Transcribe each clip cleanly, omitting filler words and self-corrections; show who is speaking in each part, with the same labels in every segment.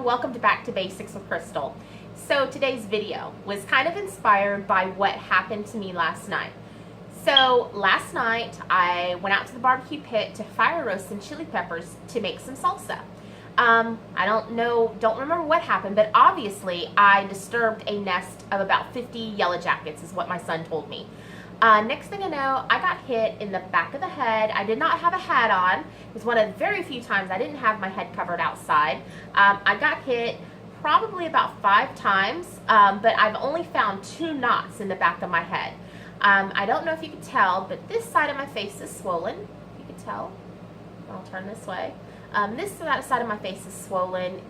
Speaker 1: welcome back to Basics with Crystal. So today's video was kind of inspired by what happened to me last night. So last night I went out to the barbecue pit to fire roast some chili peppers to make some salsa. I don't remember what happened, but obviously I disturbed a nest of about 50 yellow jackets is what my son told me. Next thing I know, I got hit in the back of the head. I did not have a hat on. It was one of the very few times I didn't have my head covered outside. I got hit probably about 5 times, but I've only found 2 knots in the back of my head. I don't know if you can tell, but this side of my face is swollen. You can tell. I'll turn this way. This side of my face is swollen.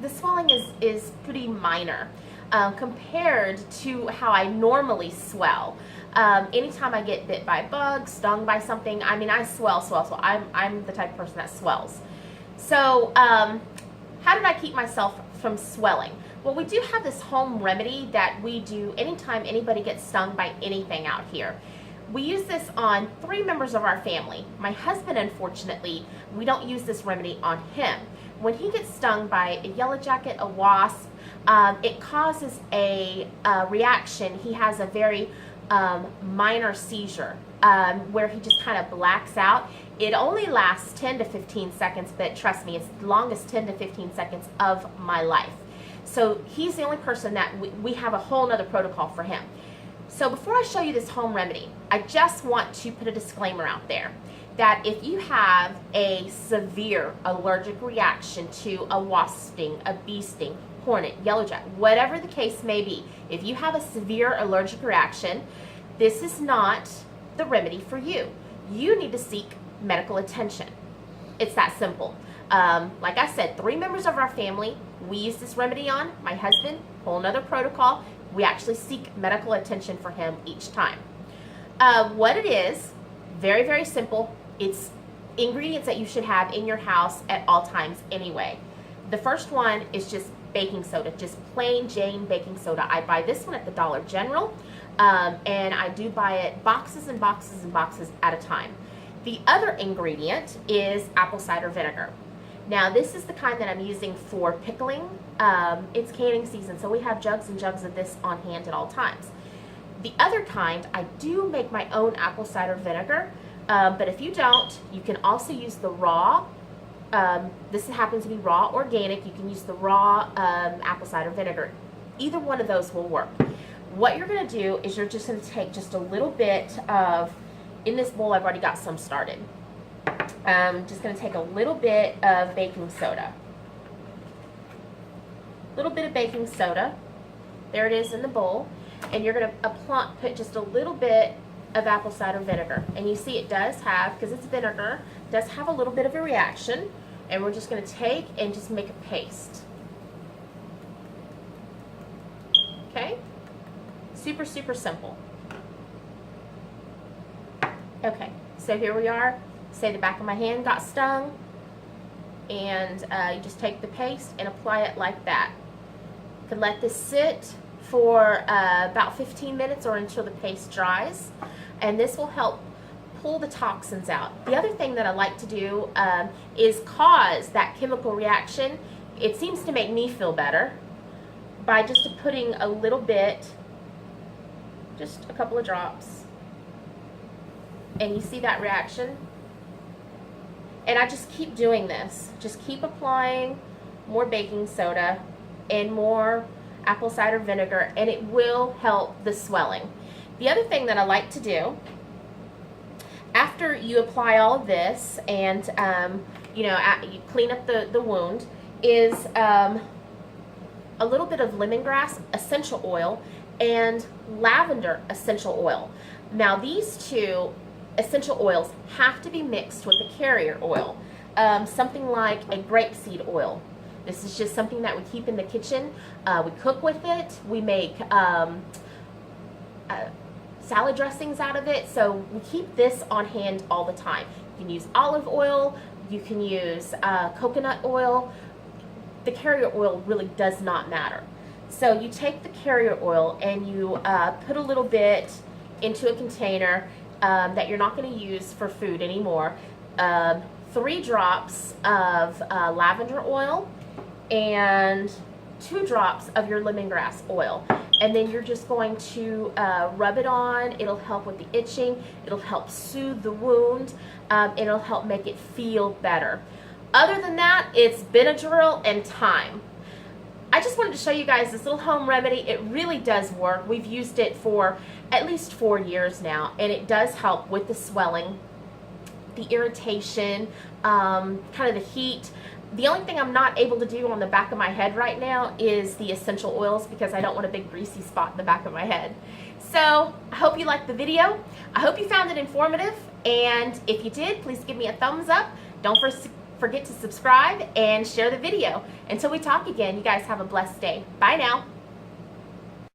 Speaker 1: The swelling is pretty minor compared to how I normally swell. Anytime I get bit by a bug, stung by something, I mean, I swell. So I'm the type of person that swells. So how did I keep myself from swelling? Well, we do have this home remedy that we do anytime anybody gets stung by anything out here. We use this on 3 members of our family. My husband, unfortunately, we don't use this remedy on him. When he gets stung by a yellow jacket, a wasp, it causes a reaction. He has a very minor seizure where he just kind of blacks out. It only lasts 10 to 15 seconds, but trust me, it's the longest 10 to 15 seconds of my life. So he's the only person that we have a whole nother protocol for him. So before I show you this home remedy, I just want to put a disclaimer out there that if you have a severe allergic reaction to a wasp sting, a bee sting, hornet, yellow jacket, whatever the case may be, if you have a severe allergic reaction, this is not the remedy for you. You need to seek medical attention. It's that simple. Like I said, 3 members of our family, we use this remedy on. My husband, whole nother protocol. We actually seek medical attention for him each time. What it is, very, very simple. It's ingredients that you should have in your house at all times anyway. The first one is just baking soda, just plain Jane baking soda. I buy this one at the Dollar General, and I do buy it boxes and boxes and boxes at a time. The other ingredient is apple cider vinegar. Now this is the kind that I'm using for pickling. It's canning season, so we have jugs and jugs of this on hand at all times. The other kind, I do make my own apple cider vinegar, but if you don't, you can also use the raw. This happens to be raw organic. You can use the raw apple cider vinegar. Either one of those will work. What you're going to do is you're just going to take just a little bit of, in this bowl I've already got some started. Just going to take a little bit of baking soda. A little bit of baking soda. There it is in the bowl. And you're going to put just a little bit of apple cider vinegar. And you see it does have, because it's vinegar, does have a little bit of a reaction. And we're just going to take and just make a paste. Okay? Super, super simple. Okay, so here we are. Say the back of my hand got stung. And you just take the paste and apply it like that. You can let this sit for about 15 minutes or until the paste dries. And this will help pull the toxins out. The other thing that I like to do is cause that chemical reaction. It seems to make me feel better by just putting a little bit, just a couple of drops. And you see that reaction? And I just keep doing this. Just keep applying more baking soda and more apple cider vinegar, and it will help the swelling. The other thing that I like to do after you apply all of this and you clean up the wound is a little bit of lemongrass essential oil and lavender essential oil. Now these 2 essential oils have to be mixed with a carrier oil, something like a grapeseed oil. This is just something that we keep in the kitchen. We cook with it. We make salad dressings out of it. So we keep this on hand all the time. You can use olive oil. You can use coconut oil. The carrier oil really does not matter. So you take the carrier oil and you put a little bit into a container that you're not going to use for food anymore. 3 drops of lavender oil and 2 drops of your lemongrass oil. And then you're just going to rub it on. It'll help with the itching. It'll help soothe the wound. It'll help make it feel better. Other than that, it's Benadryl and thyme. I just wanted to show you guys this little home remedy. It really does work. We've used it for at least 4 years now, and it does help with the swelling, the irritation, kind of the heat. The only thing I'm not able to do on the back of my head right now is the essential oils, because I don't want a big greasy spot in the back of my head. So I hope you liked the video. I hope you found it informative, and if you did, please give me a thumbs up. Don't forget to subscribe and share the video. Until we talk again, you guys have a blessed day. Bye now.